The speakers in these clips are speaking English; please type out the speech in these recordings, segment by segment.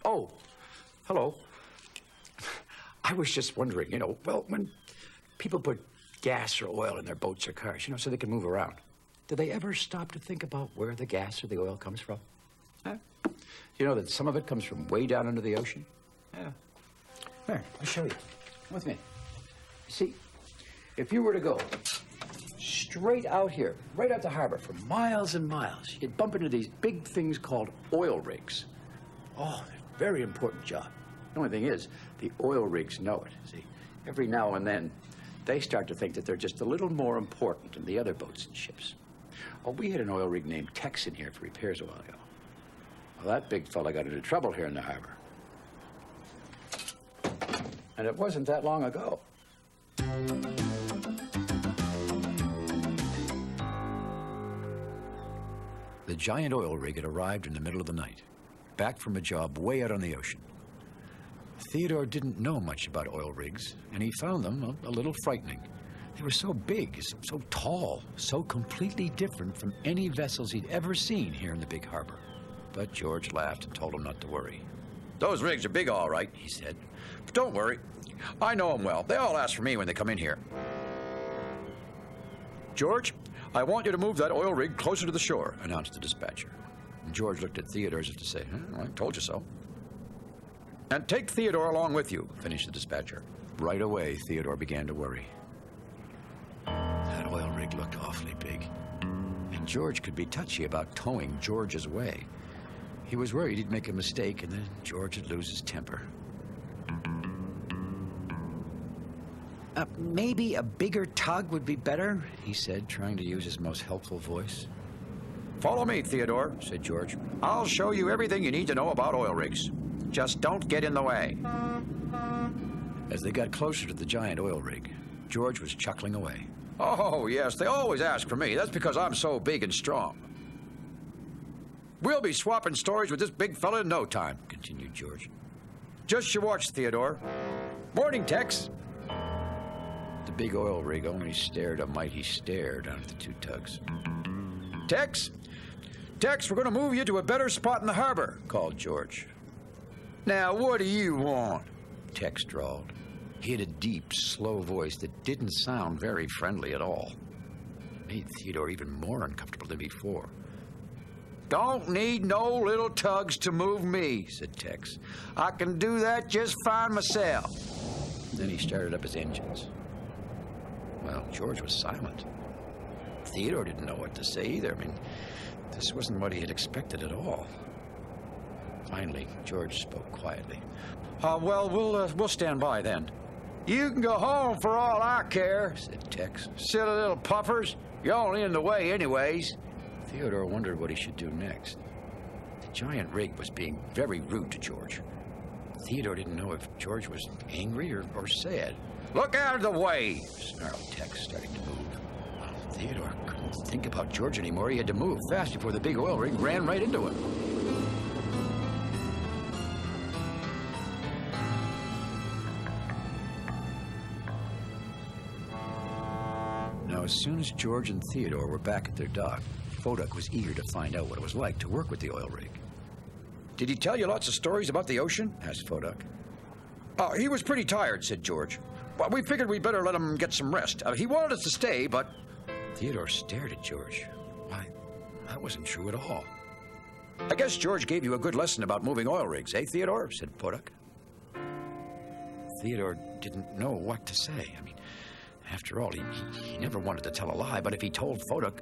Oh, hello. I was just wondering, when people put gas or oil in their boats or cars, so they can move around, do they ever stop to think about where the gas or the oil comes from? Huh? You know that some of it comes from way down under the ocean? Yeah. Here, I'll show you. Come with me. See, if you were to go straight out here, right out the harbor for miles and miles, you'd bump into these big things called oil rigs. Oh, they're a very important job. The only thing is, the oil rigs know it. See, every now and then, they start to think that they're just a little more important than the other boats and ships. Oh, we had an oil rig named Tex in here for repairs a while ago. Well, that big fella got into trouble here in the harbor. And it wasn't that long ago. The giant oil rig had arrived in the middle of the night, back from a job way out on the ocean. Theodore didn't know much about oil rigs, and he found them a little frightening. They were so big, so tall, so completely different from any vessels he'd ever seen here in the big harbor. But George laughed and told him not to worry. Those rigs are big, all right, he said. But don't worry. I know them well. They all ask for me when they come in here. George, I want you to move that oil rig closer to the shore, announced the dispatcher. And George looked at Theodore as if to say, I told you so. And take Theodore along with you, finished the dispatcher. Right away, Theodore began to worry. That oil rig looked awfully big. And George could be touchy about towing George's way. He was worried he'd make a mistake and then George would lose his temper. Maybe a bigger tug would be better, he said, trying to use his most helpful voice. Follow me, Theodore, said George. I'll show you everything you need to know about oil rigs. Just don't get in the way. As they got closer to the giant oil rig, George was chuckling away. Oh, yes, they always ask for me. That's because I'm so big and strong. We'll be swapping stories with this big fella in no time, continued George. Just you watch, Theodore. Morning, Tex. The big oil rig only stared a mighty stare down at the two tugs. Tex, we're going to move you to a better spot in the harbor, called George. Now, what do you want? Tex drawled. He had a deep, slow voice that didn't sound very friendly at all. It made Theodore even more uncomfortable than before. Don't need no little tugs to move me, said Tex. I can do that just fine myself. Then he started up his engines. Well, George was silent. Theodore didn't know what to say either. This wasn't what he had expected at all. Finally, George spoke quietly. We'll stand by then. You can go home for all I care, said Tex. Silly little puffers. You're only in the way anyways. Theodore wondered what he should do next. The giant rig was being very rude to George. Theodore didn't know if George was angry or sad. Look out of the way, snarled Tex, starting to move. Theodore couldn't think about George anymore. He had to move fast before the big oil rig ran right into him. Now, as soon as George and Theodore were back at their dock, Foduck was eager to find out what it was like to work with the oil rig. Did he tell you lots of stories about the ocean? Asked Foduck. He was pretty tired, said George. But we figured we'd better let him get some rest. He wanted us to stay, but... Theodore stared at George. Why, that wasn't true at all. I guess George gave you a good lesson about moving oil rigs, eh, Theodore? Said Foduck. Theodore didn't know what to say. After all, he never wanted to tell a lie, but if he told Foduck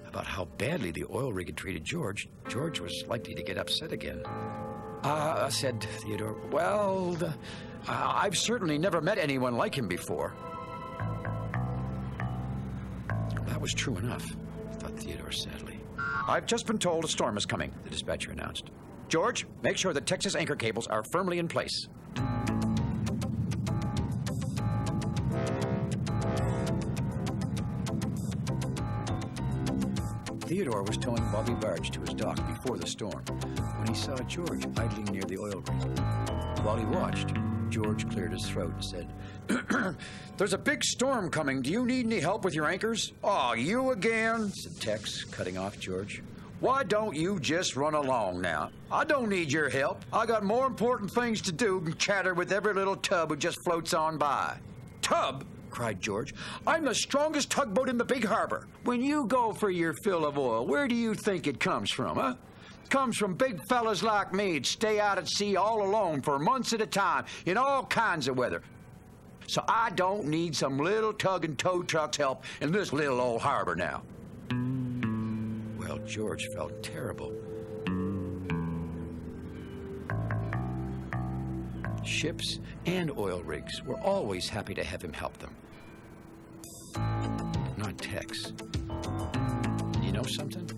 about how badly the oil rig had treated George, George was likely to get upset again. Said Theodore, I've certainly never met anyone like him before. That was true enough, thought Theodore sadly. I've just been told a storm is coming, the dispatcher announced. George, make sure the Texas anchor cables are firmly in place. Theodore was towing Bobby Barge to his dock before the storm when he saw George idling near the oil rig. While he watched, George cleared his throat and said, There's a big storm coming. Do you need any help with your anchors? Oh, you again? Said Tex, cutting off George. Why don't you just run along now? I don't need your help. I got more important things to do than chatter with every little tub who just floats on by. Tub? Cried George. I'm the strongest tugboat in the big harbor. When you go for your fill of oil, where do you think it comes from, huh? Comes from big fellas like me that stay out at sea all alone for months at a time in all kinds of weather. So I don't need some little tug and tow truck's help in this little old harbor now. Well, George felt terrible. Ships and oil rigs were always happy to have him help them. Not Tex. You know something?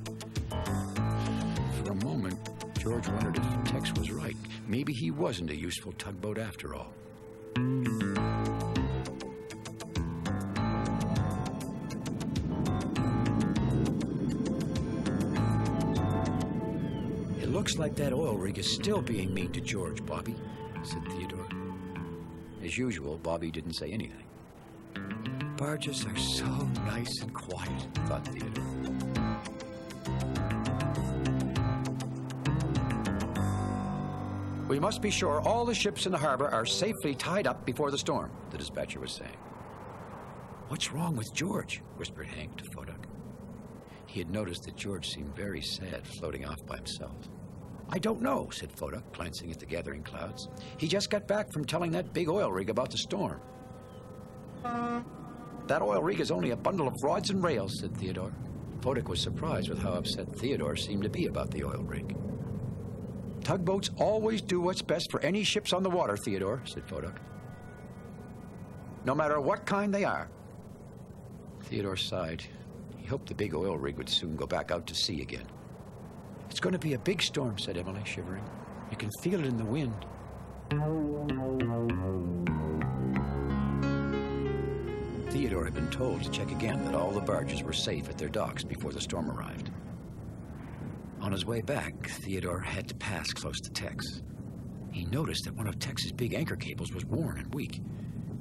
For a moment, George wondered if Tex was right. Maybe he wasn't a useful tugboat after all. It looks like that oil rig is still being mean to George, Bobby, said Theodore. As usual, Bobby didn't say anything. Barges are so nice and quiet, thought Theodore. We must be sure all the ships in the harbor are safely tied up before the storm, the dispatcher was saying. What's wrong with George? Whispered Hank to Foduck. He had noticed that George seemed very sad, floating off by himself. I don't know, said Foduck, glancing at the gathering clouds. He just got back from telling that big oil rig about the storm. That oil rig is only a bundle of rods and rails, said Theodore. Foduck was surprised with how upset Theodore seemed to be about the oil rig. Tugboats always do what's best for any ships on the water, Theodore, said Foduck. No matter what kind they are. Theodore sighed. He hoped the big oil rig would soon go back out to sea again. It's going to be a big storm, said Emily, shivering. You can feel it in the wind. Theodore had been told to check again that all the barges were safe at their docks before the storm arrived. On his way back, Theodore had to pass close to Tex. He noticed that one of Tex's big anchor cables was worn and weak.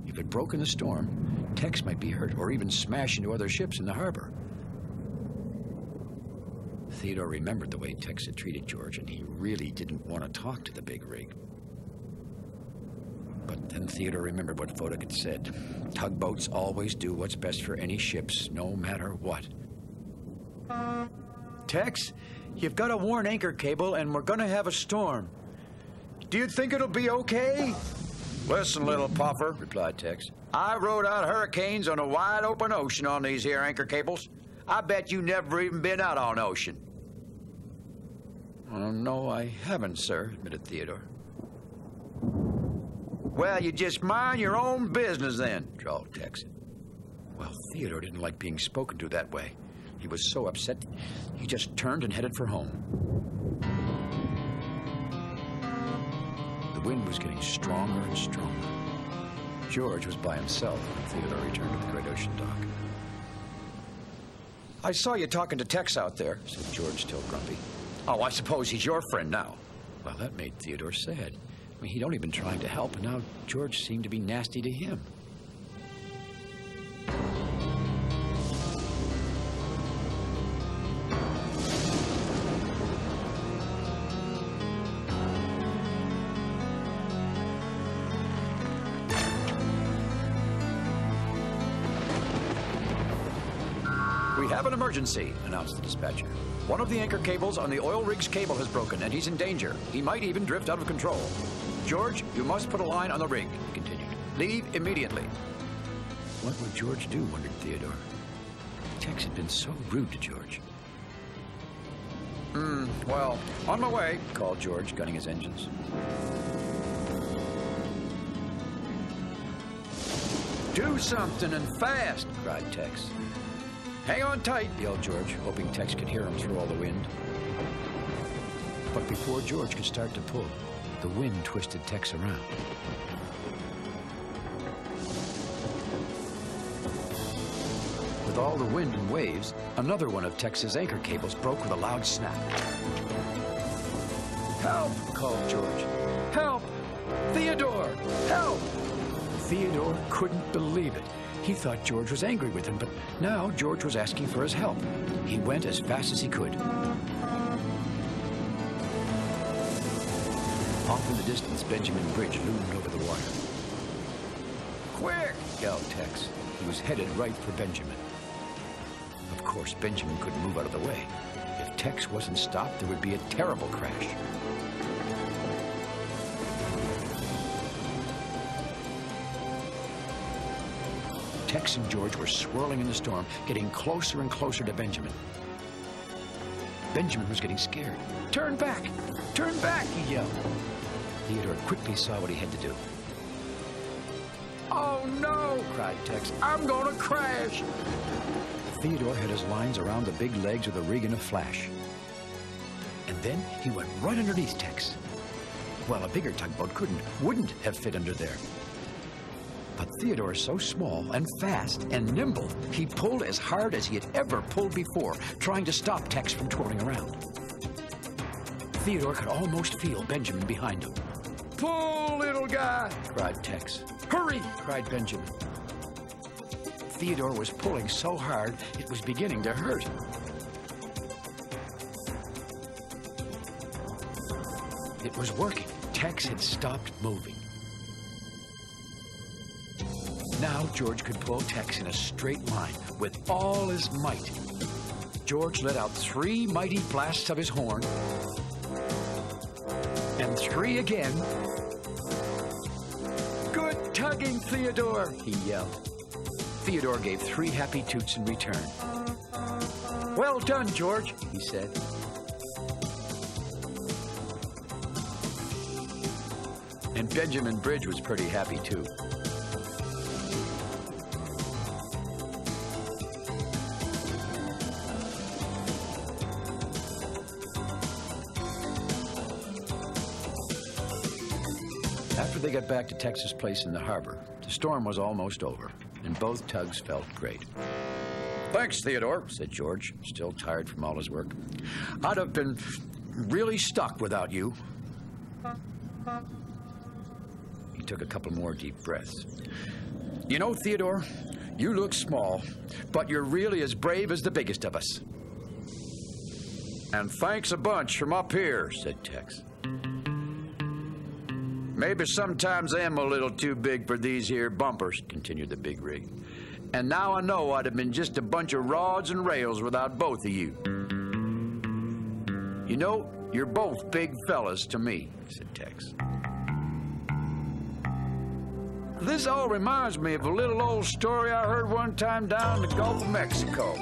If it broke in the storm, Tex might be hurt or even smash into other ships in the harbor. Theodore remembered the way Tex had treated George, and he really didn't want to talk to the big rig. But then Theodore remembered what Foduck had said. Tugboats always do what's best for any ships, no matter what. Tex, you've got a worn anchor cable, and we're going to have a storm. Do you think it'll be okay? Listen, little puffer, replied Tex. I rode out hurricanes on a wide open ocean on these here anchor cables. I bet you never even been out on ocean. Oh, no, I haven't, sir, admitted Theodore. Well, you just mind your own business then, drawled Tex. Well, Theodore didn't like being spoken to that way. He was so upset, he just turned and headed for home. The wind was getting stronger and stronger. George was by himself when Theodore returned to the Great Ocean dock. I saw you talking to Tex out there, said George, still grumpy. Oh, I suppose he's your friend now. Well, that made Theodore sad. I mean, he'd only been trying to help, and now George seemed to be nasty to him. We have an emergency, announced the dispatcher. One of the anchor cables on the oil rig's cable has broken, and he's in danger. He might even drift out of control. George, you must put a line on the rig, he continued. Leave immediately. What would George do, wondered Theodore. Tex had been so rude to George. Well, on my way, called George, gunning his engines. Do something and fast, cried Tex. Hang on tight, yelled George, hoping Tex could hear him through all the wind. But before George could start to pull, the wind twisted Tex around. With all the wind and waves, another one of Tex's anchor cables broke with a loud snap. Help, called George. Help! Theodore! Help! Theodore couldn't believe it. He thought George was angry with him, but now George was asking for his help. He went as fast as he could. In the distance, Benjamin Bridge loomed over the water. Quick! Yelled Tex. He was headed right for Benjamin. Of course, Benjamin couldn't move out of the way. If Tex wasn't stopped, there would be a terrible crash. Tex and George were swirling in the storm, getting closer and closer to Benjamin. Benjamin was getting scared. "Turn back! Turn back!" he yelled. Theodore quickly saw what he had to do. Oh, no! Cried Tex. I'm gonna crash! Theodore had his lines around the big legs of the rig in a flash. And then he went right underneath Tex. Well, a bigger tugboat wouldn't have fit under there. But Theodore is so small and fast and nimble, he pulled as hard as he had ever pulled before, trying to stop Tex from twirling around. Theodore could almost feel Benjamin behind him. Pull, little guy! Cried Tex. Hurry! Cried Benjamin. Theodore was pulling so hard, it was beginning to hurt. It was working. Tex had stopped moving. Now George could pull Tex in a straight line with all his might. George let out 3 mighty blasts of his horn, and 3 again. "Good tugging, Theodore!" he yelled. Theodore gave 3 happy toots in return. "Well done, George," he said. And Benjamin Bridge was pretty happy, too. After they got back to Tex's place in the harbor, the storm was almost over, and both tugs felt great. Thanks, Theodore, Said George, still tired from all his work. "I'd have been really stuck without you." He took a couple more deep breaths. "You know, Theodore, you look small, but you're really as brave as the biggest of us." And thanks a bunch from up here, said Tex. Maybe sometimes I am a little too big for these here bumpers, Continued the big rig. and now I know I'd have been just a bunch of rods and rails without both of you. You know, you're both big fellas to me, Said Tex. This all reminds me of a little old story I heard one time down in the Gulf of Mexico.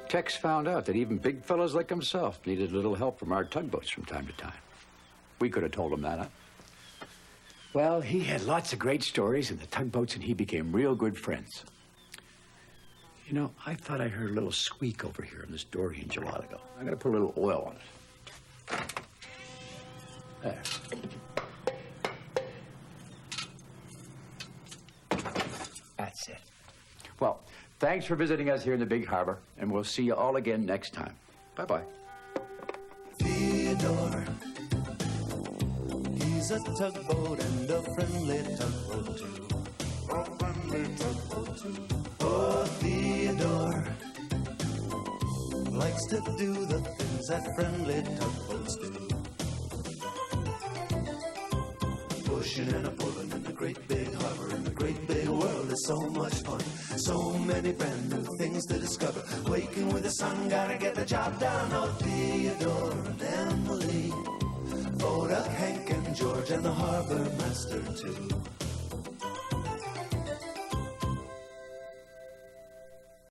Tex found out that even big fellas like himself needed a little help from our tugboats from time to time. We could have told him that, huh? Well, he had lots of great stories, and the tugboats and he became real good friends. You know, I thought I heard a little squeak over here in this door hinge a while ago. I'm going to put a little oil on it. There. That's it. Well, thanks for visiting us here in the big harbor, and we'll see you all again next time. Bye-bye. Theodore, he's a tugboat and a friendly tugboat too. A friendly tugboat too. Oh, Theodore likes to do the things that friendly tugboats do. Pushing and a pulling in the great big harbor, in the great big world is so much fun. So many brand new things to discover. Waking with the sun, gotta get the job done. Oh, Theodore and Emily, Bodak, Hank and George, and the harbor master too.